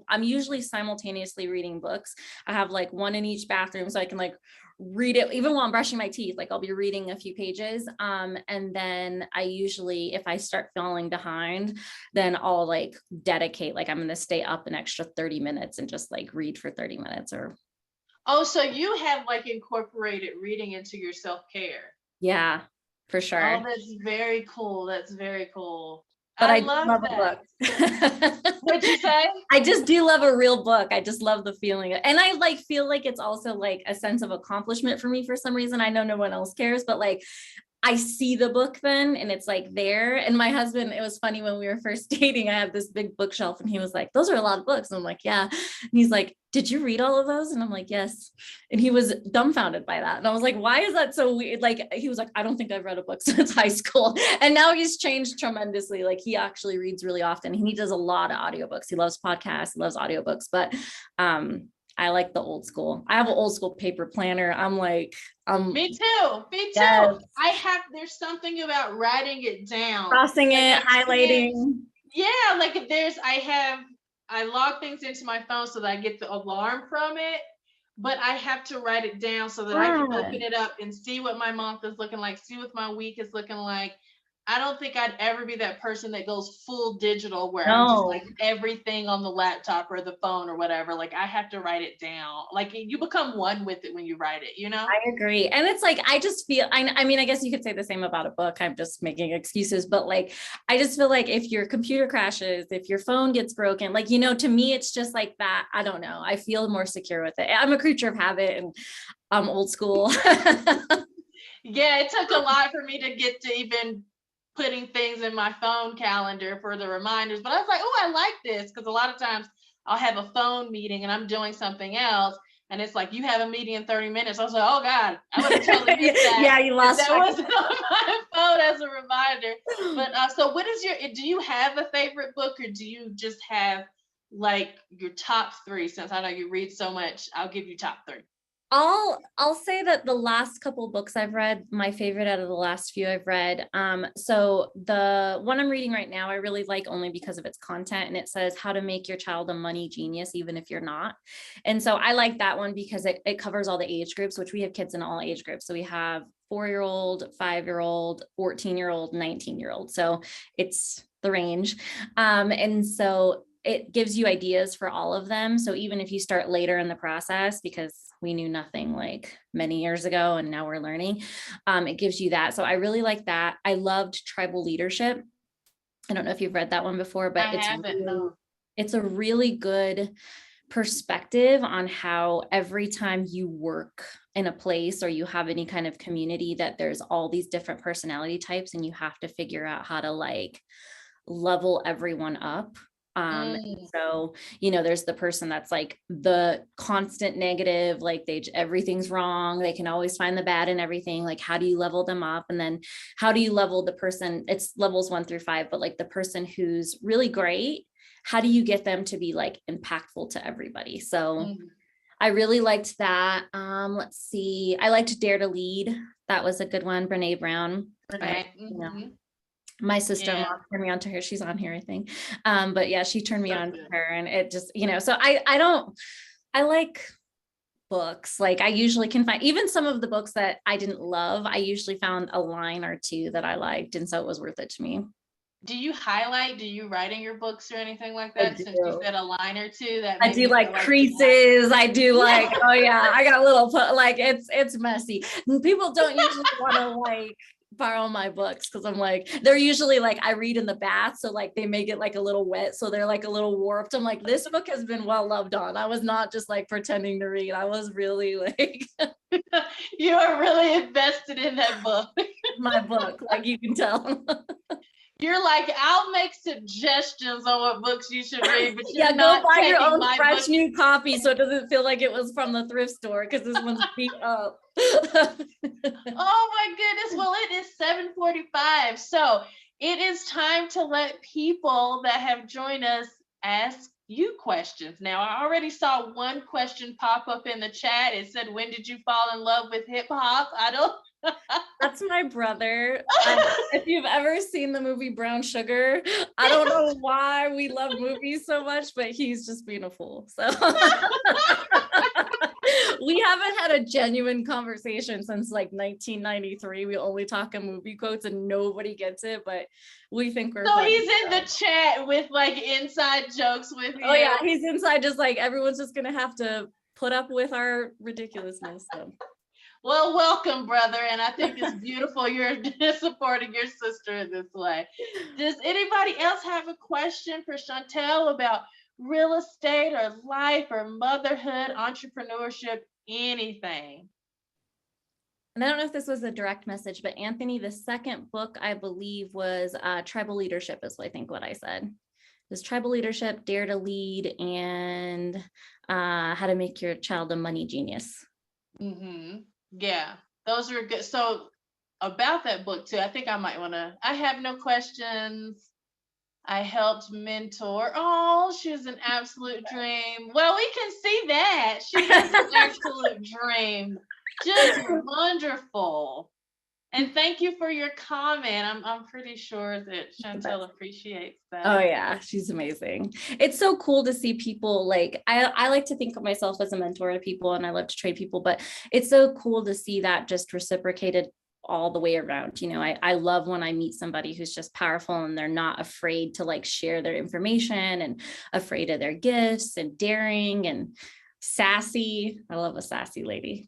I'm usually simultaneously reading books. I have like one in each bathroom so I can like read it even while I'm brushing my teeth. Like I'll be reading a few pages. And then I usually, if I start falling behind, then I'll like dedicate, like I'm going to stay up an extra 30 minutes and just like read for 30 minutes or. Oh, so you have like incorporated reading into your self-care. Yeah, for sure. Oh, that's very cool. That's very cool. But I love love that. a book. What'd you say? I just do love a real book. I just love the feeling. And I like feel like it's also like a sense of accomplishment for me for some reason. I know no one else cares, but like I see the book then and it's like there. And my husband, it was funny when we were first dating, I had this big bookshelf and he was like, those are a lot of books. And I'm like, yeah. And he's like, did you read all of those? And I'm like, yes. And he was dumbfounded by that. And I was like, why is that so weird? Like, he was like, I don't think I've read a book since high school. And now he's changed tremendously. Like he actually reads really often. He does a lot of audiobooks. He loves podcasts, he loves audiobooks, but I like the old school. I have an old school paper planner. I'm like, me too. Yes. There's something about writing it down. Crossing it, highlighting. Yeah, like if I log things into my phone so that I get the alarm from it, but I have to write it down so that I can open it up and see what my month is looking like, see what my week is looking like. I don't think I'd ever be that person that goes full digital where I'm just like everything on the laptop or the phone or whatever. Like I have to write it down. Like you become one with it when you write it, you know? I agree. And it's like, I just feel, I mean, I guess you could say the same about a book. I'm just making excuses, but like, I just feel like if your computer crashes, if your phone gets broken, like, you know, to me, it's just like that. I don't know. I feel more secure with it. I'm a creature of habit and I'm old school. Yeah, it took a lot for me to get to even putting things in my phone calendar for the reminders, but I was like, oh, I like this, because a lot of times I'll have a phone meeting and I'm doing something else and it's like, you have a meeting in 30 minutes. I was like, oh God, I would have totally missed that. Yeah, you lost that wasn't on my phone as a reminder. But so do you have a favorite book, or do you just have like your top three? Since I know you read so much, I'll give you top three. I'll say that the last couple of books I've read, my favorite out of the last few I've read. So the one I'm reading right now, I really like only because of its content, and it says how to make your child a money genius, even if you're not. And so I like that one because it covers all the age groups, which we have kids in all age groups. So we have 4-year-old, 5-year-old, 14-year-old, 19-year-old. So it's the range. And so it gives you ideas for all of them. So even if you start later in the process, because we knew nothing like many years ago and now we're learning, it gives you that. So I really like that. I loved Tribal Leadership. I don't know if you've read that one before, but it's a really good perspective on how every time you work in a place or you have any kind of community, that there's all these different personality types and you have to figure out how to like level everyone up. So, you know, there's the person that's like the constant negative, like everything's wrong. They can always find the bad in everything. Like, how do you level them up? And then how do you level the person? It's levels 1 through 5, but like the person who's really great, how do you get them to be like impactful to everybody? So I really liked that. Let's see. I liked Dare to Lead. That was a good one. Brene Brown. My sister-in-law turned me on to her. She's on here, I think. But yeah, she turned me on to her, and it just, you know, so I like books. Like I usually can find even some of the books that I didn't love. I usually found a line or two that I liked. And so it was worth it to me. Do you write in your books or anything like that? Since you said a line or two, that I do like creases. I do like, oh yeah, I got a little, like it's messy. People don't usually want to like borrow my books because I'm like, they're usually like, I read in the bath, so like they make it like a little wet, so they're like a little warped. I'm like, this book has been well loved on. I was not just like pretending to read. I was really like you are really invested in that book. My book, like you can tell. You're like, I'll make suggestions on what books you should read, but you're Yeah, go not buy your taking own my fresh book. new copy so it doesn't feel like it was from the thrift store because this one's beat up. Oh my goodness. Well, it is 7:45. So it is time to let people that have joined us ask you questions. Now, I already saw one question pop up in the chat. It said, when did you fall in love with hip hop? I don't. That's my brother. If you've ever seen the movie Brown Sugar, I don't know why we love movies so much, but he's just beautiful. So we haven't had a genuine conversation since like 1993. We only talk in movie quotes and nobody gets it, but we think we're So funny. he's in the chat with like inside jokes with you. Oh yeah, he's inside just like everyone's just gonna have to put up with our ridiculousness. So. Well, welcome, brother. And I think it's beautiful you're supporting your sister in this way. Does anybody else have a question for Shantell about real estate or life or motherhood, entrepreneurship, anything? And I don't know if this was a direct message, but Anthony, the second book I believe was Tribal Leadership is I think what I said. It was Tribal Leadership, Dare to Lead, and How to Make Your Child a Money Genius. Mm-hmm. Yeah, those are good. So about that book too, I think I might want to, I have no questions. I helped mentor. Oh, she's an absolute dream. Well, we can see that. She is an absolute dream. Just wonderful. And thank you for your comment. I'm pretty sure that Shantell appreciates that. Oh yeah, she's amazing. It's so cool to see people like, I like to think of myself as a mentor to people and I love to train people, but it's so cool to see that just reciprocated all the way around. You know, I love when I meet somebody who's just powerful and they're not afraid to like share their information and afraid of their gifts and daring and sassy. I love a sassy lady.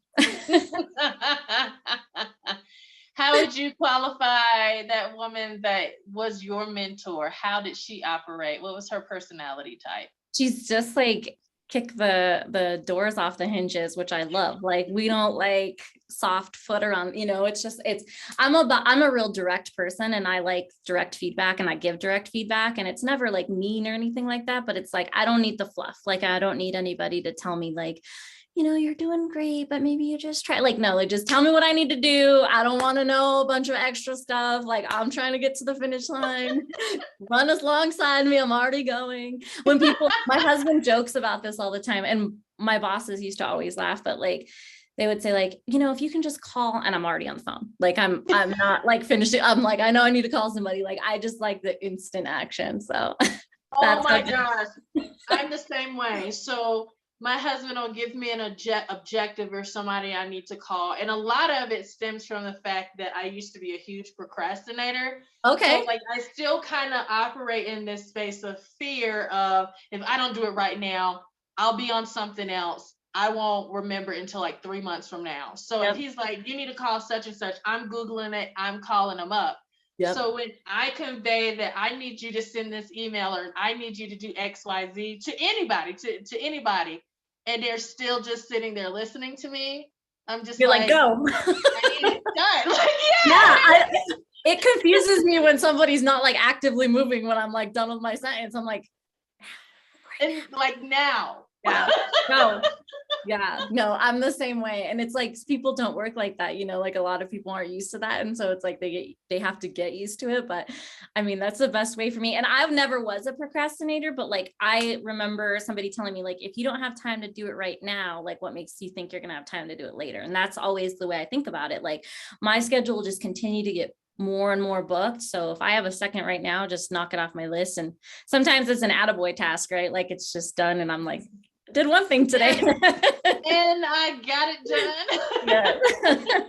How would you qualify that woman that was your mentor? How did she operate? What was her personality type? She's just like kick the doors off the hinges, which I love. Like we don't like soft foot around, you know, it's just, I'm a real direct person and I like direct feedback and I give direct feedback and it's never like mean or anything like that, but it's like, I don't need the fluff. Like I don't need anybody to tell me like, you know, you're doing great, but maybe you just try. Like, no, like just tell me what I need to do. I don't want to know a bunch of extra stuff. Like I'm trying to get to the finish line. Run alongside me. I'm already going. When people, my husband jokes about this all the time. And my bosses used to always laugh, but like, they would say like, you know, if you can just call and I'm already on the phone. Like I'm not like finishing. I'm like, I know I need to call somebody. Like, I just like the instant action. So. Oh my gosh. I'm the same way. So my husband will give me an objective or somebody I need to call. And a lot of it stems from the fact that I used to be a huge procrastinator. Okay. So like I still kind of operate in this space of fear of if I don't do it right now, I'll be on something else. I won't remember until like 3 months from now. So if he's like, you need to call such and such, I'm Googling it, I'm calling them up. Yep. So when I convey that I need you to send this email or I need you to do XYZ to anybody, to anybody, and they're still just sitting there listening to me, I'm just like go. I need it done. Like, it confuses me when somebody's not like actively moving when I'm like done with my sentence. I'm like, and like now. Yeah. No. Yeah, no, I'm the same way. And it's like people don't work like that, you know, like a lot of people aren't used to that. And so it's like they have to get used to it. But I mean, that's the best way for me. And I've never was a procrastinator, but like I remember somebody telling me, like, if you don't have time to do it right now, like what makes you think you're gonna have time to do it later? And that's always the way I think about it. Like my schedule will just continue to get more and more booked. So if I have a second right now, just knock it off my list. And sometimes it's an attaboy task, right? Like it's just done. And I'm like, did one thing today. And I got it done.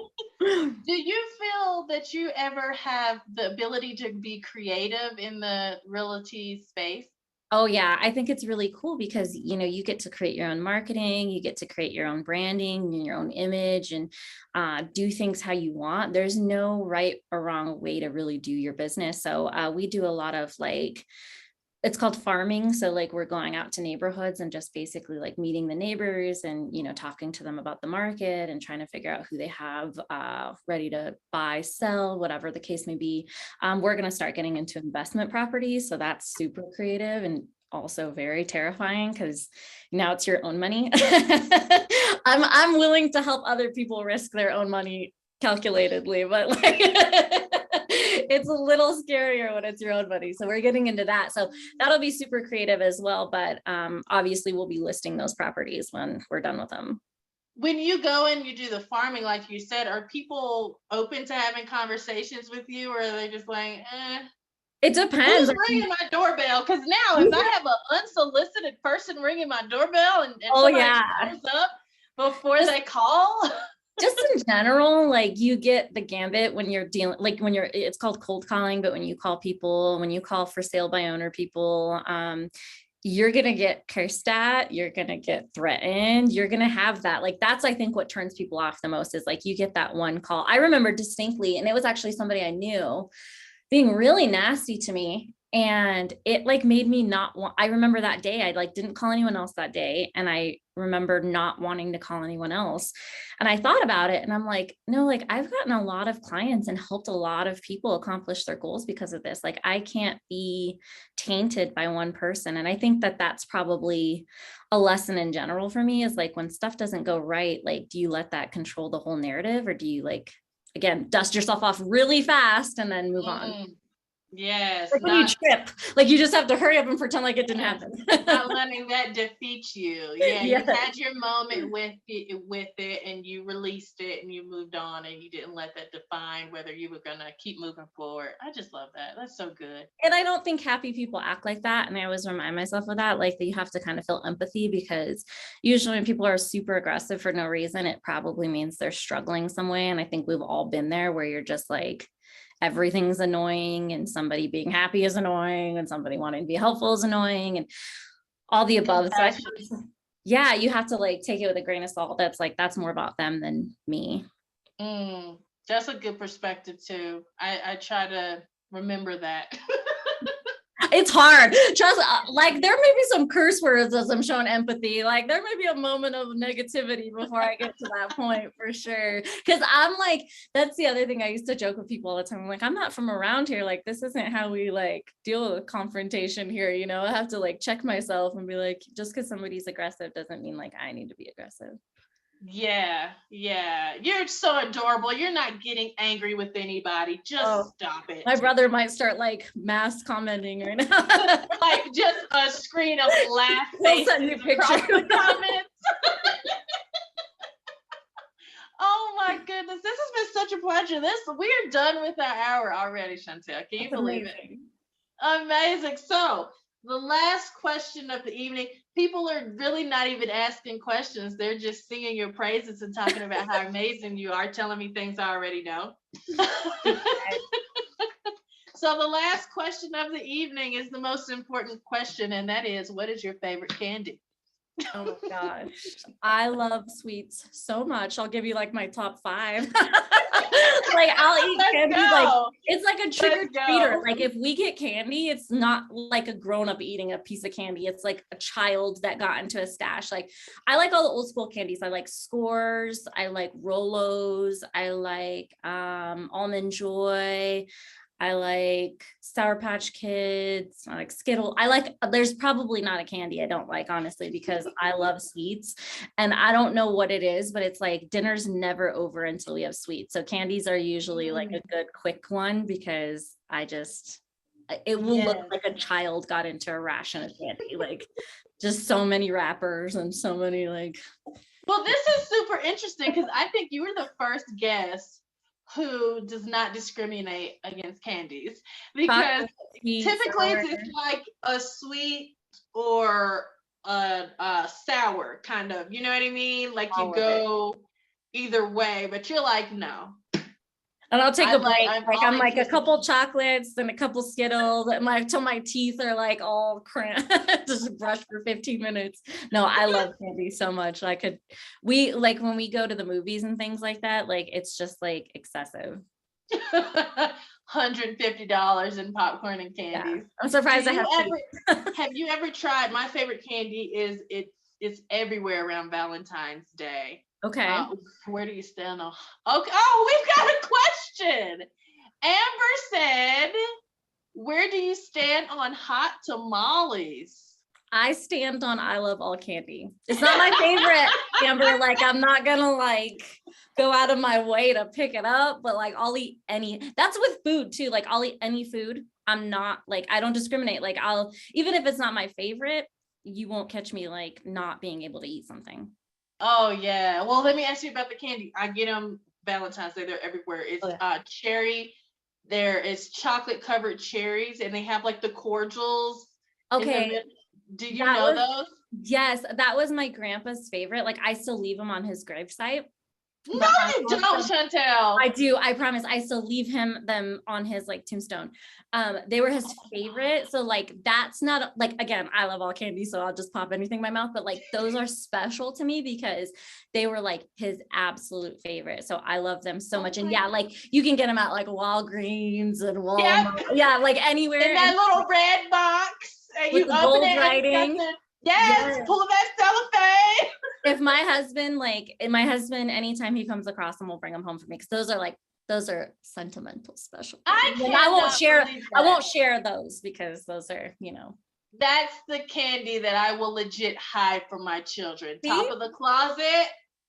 Do you feel that you ever have the ability to be creative in the realty space? Oh yeah, I think it's really cool because, you know, you get to create your own marketing, you get to create your own branding and your own image and do things how you want. There's no right or wrong way to really do your business. So we do a lot of like, it's called farming. So like we're going out to neighborhoods and just basically like meeting the neighbors and, talking to them about the market and trying to figure out who they have ready to buy, sell, whatever the case may be. We're going to start getting into investment properties. So that's super creative and also very terrifying because now it's your own money. I'm willing to help other people risk their own money calculatedly, but like it's a little scarier when it's your own money. So we're getting into that. So that'll be super creative as well. But obviously we'll be listing those properties when we're done with them. When you go and you do the farming, like you said, are people open to having conversations with you, or are they just like, It depends. Who's ringing my doorbell? Because now if I have an unsolicited person ringing my doorbell and somebody shows up before they call. Just in general, like you get the gambit when you're dealing, like it's called cold calling, but when you call people, when you call for sale by owner people, you're going to get cursed at, you're going to get threatened, you're going to have that. Like, that's, I think what turns people off the most is like, you get that one call. I remember distinctly, and it was actually somebody I knew being really nasty to me. And it like made me not want, I remember that day, I like didn't call anyone else that day. And I remember not wanting to call anyone else. And I thought about it and I'm like, no, like I've gotten a lot of clients and helped a lot of people accomplish their goals because of this. Like I can't be tainted by one person. And I think that that's probably a lesson in general for me is like when stuff doesn't go right, like, do you let that control the whole narrative or do you like, again, dust yourself off really fast and then move on? Yes. Like when you trip, like you just have to hurry up and pretend like it didn't happen. Not letting that defeat you. Yeah, you had your moment with it and you released it and you moved on and you didn't let that define whether you were gonna keep moving forward. I just love that. That's so good. And I don't think happy people act like that. And I always remind myself of that, like that you have to kind of feel empathy because usually when people are super aggressive for no reason, it probably means they're struggling some way. And I think we've all been there where you're just like, everything's annoying and somebody being happy is annoying and somebody wanting to be helpful is annoying and all the above. So I think, yeah, you have to like take it with a grain of salt. That's like, that's more about them than me. That's a good perspective too. I try to remember that. It's hard. Trust, like there may be some curse words as I'm showing empathy. Like there may be a moment of negativity before I get to that point for sure. Cause I'm like, that's the other thing I used to joke with people all the time. I'm like, I'm not from around here. Like, this isn't how we like deal with confrontation here. You know, I have to like check myself and be like, just cause somebody's aggressive doesn't mean like I need to be aggressive. Yeah. You're so adorable. You're not getting angry with anybody. Just stop it. My brother might start like mass commenting right now. Like just a screen of laugh faces across the comments. Oh my goodness. This has been such a pleasure. We're done with our hour already, Shantell. Can you believe it? Amazing. So the last question of the evening, people are really not even asking questions. They're just singing your praises and talking about how amazing you are, telling me things I already know. So the last question of the evening is the most important question, and that is, what is your favorite candy? Oh my gosh. I love sweets so much. I'll give you like my top 5. Like I'll eat candy. Like it's like a trick-or-treater. Like if we get candy, it's not like a grown-up eating a piece of candy. It's like a child that got into a stash. Like I like all the old school candies. I like Scores, I like Rolos, I like Almond Joy. I like Sour Patch Kids. I like Skittle. There's probably not a candy I don't like, honestly, because I love sweets and I don't know what it is, but it's like dinner's never over until we have sweets. So candies are usually like a good quick one because it will look like a child got into a ration of candy, like just so many wrappers and so many like. Well, this is super interesting because I think you were the first guest who does not discriminate against candies because typically it's like a sweet or a sour kind of, you know what I mean? Like you go either way, but you're like, no. And I'll take a break. I'm like a couple chocolates and a couple Skittles till my teeth are like all cramped. Just brush for 15 minutes. No, I love candy so much. We like when we go to the movies and things like that, like it's just like excessive. $150 in popcorn and Yeah. candies. I'm surprised Do I you have ever have you ever tried? My favorite candy is it's everywhere around Valentine's Day. Okay. Where do you stand on? Okay. Oh, we've got a question. Amber said, "Where do you stand on hot tamales?" I stand on I love all candy. It's not my favorite, Amber. Like, I'm not gonna like go out of my way to pick it up, but like I'll eat any. That's with food too. Like I'll eat any food. I'm not like, I don't discriminate. Like I'll, even if it's not my favorite, you won't catch me like not being able to eat something. Oh yeah. Well, let me ask you about the candy. I get them Valentine's Day. They're everywhere. It's cherry. There is chocolate covered cherries, and they have like the cordials. Okay. Do you know those? Yes, that was my grandpa's favorite. Like I still leave them on his gravesite. No, you don't, Shantell. I do. I promise. I still leave him them on his like tombstone. They were his favorite. So like that's not like, again, I love all candy, so I'll just pop anything in my mouth. But like those are special to me because they were like his absolute favorite. So I love them so much. And yeah, like you can get them at like Walgreens and Walmart. Yep. Yeah, like anywhere. In that little red box. And with you the open gold it writing. Yes, pull that cellophane. If my husband, anytime he comes across them, will bring them home for me because those are sentimental, special. I won't share those because those are, That's the candy that I will legit hide from my children. See? Top of the closet.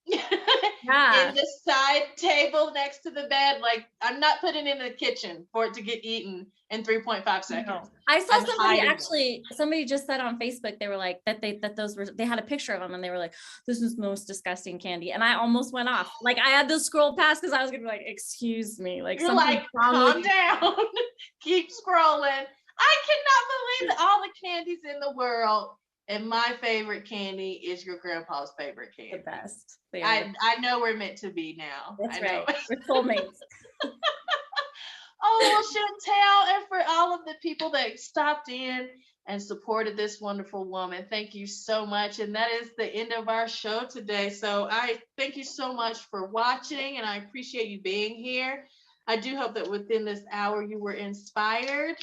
Yeah. In the side table next to the bed. Like I'm not putting it in the kitchen for it to get eaten in 3.5 seconds. No. I saw somebody just said on Facebook, they were like they had a picture of them and they were like, this is the most disgusting candy. And I almost went off. Like I had to scroll past because I was gonna be like, excuse me. Like you're like, calm down. Keep scrolling. I cannot believe that all the candies in the world. And my favorite candy is your grandpa's favorite candy. The best. I know we're meant to be now. That's right. We're soulmates. Oh, well, Shantell, and for all of the people that stopped in and supported this wonderful woman, thank you so much. And that is the end of our show today. So I thank you so much for watching, and I appreciate you being here. I do hope that within this hour you were inspired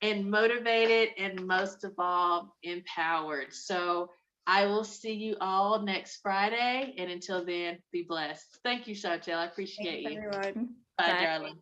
and motivated, and most of all, empowered. So I will see you all next Friday. And until then, be blessed. Thank you, Shantell. I appreciate you. Everyone. Bye, darling.